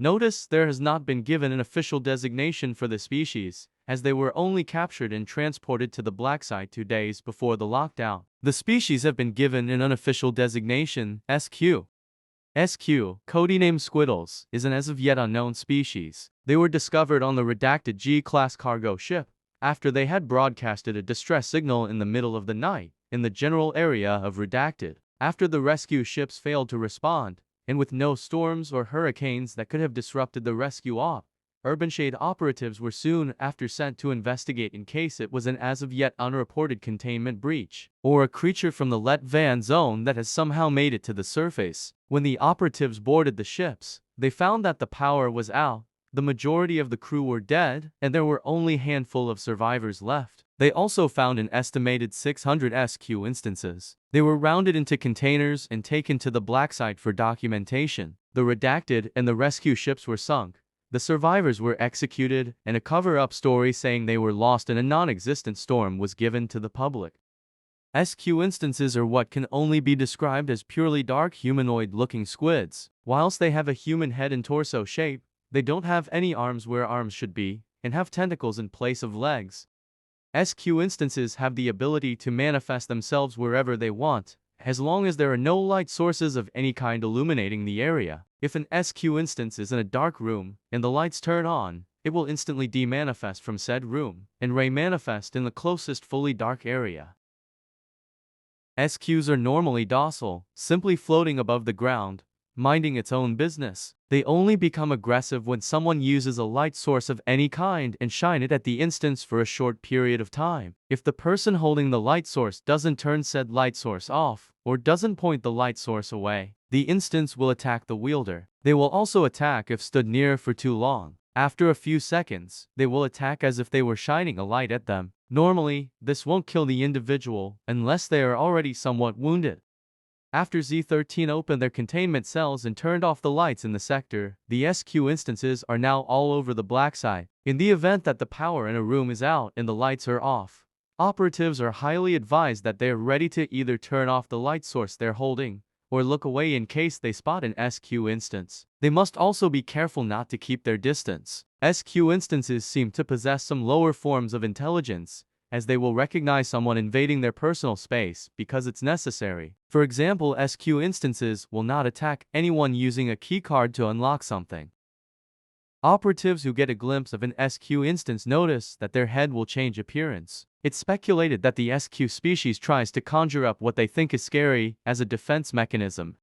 Notice there has not been given an official designation for the species, as they were only captured and transported to the black site 2 days before the lockdown. The species have been given an unofficial designation, SQ. SQ, codename Squiddles, is an as of yet unknown species. They were discovered on the redacted G-class cargo ship, after they had broadcasted a distress signal in the middle of the night, in the general area of redacted. After the rescue ships failed to respond, and with no storms or hurricanes that could have disrupted the rescue op, Urban Shade operatives were soon after sent to investigate in case it was an as of yet unreported containment breach, or a creature from the Let Van zone that has somehow made it to the surface. When the operatives boarded the ships, they found that the power was out, the majority of the crew were dead, and there were only a handful of survivors left. They also found an estimated 600 SQ instances. They were rounded into containers and taken to the black site for documentation. The redacted and the rescue ships were sunk. The survivors were executed, and a cover-up story saying they were lost in a non-existent storm was given to the public. SQ instances are what can only be described as purely dark humanoid-looking squids. Whilst they have a human head and torso shape, they don't have any arms where arms should be, and have tentacles in place of legs. SQ instances have the ability to manifest themselves wherever they want, as long as there are no light sources of any kind illuminating the area. If an SQ instance is in a dark room, and the lights turn on, it will instantly demanifest from said room, and re-manifest in the closest fully dark area. SQs are normally docile, simply floating above the ground, minding its own business. They only become aggressive when someone uses a light source of any kind and shine it at the instance for a short period of time. If the person holding the light source doesn't turn said light source off, or doesn't point the light source away, the instance will attack the wielder. They will also attack if stood near for too long. After a few seconds, they will attack as if they were shining a light at them. Normally, this won't kill the individual unless they are already somewhat wounded. After Z13 opened their containment cells and turned off the lights in the sector, the SQ instances are now all over the black site. In the event that the power in a room is out and the lights are off, operatives are highly advised that they are ready to either turn off the light source they're holding, or look away in case they spot an SQ instance. They must also be careful not to keep their distance. SQ instances seem to possess some lower forms of intelligence, as they will recognize someone invading their personal space because it's necessary. For example, SQ instances will not attack anyone using a keycard to unlock something. Operatives who get a glimpse of an SQ instance notice that their head will change appearance. It's speculated that the SQ species tries to conjure up what they think is scary as a defense mechanism,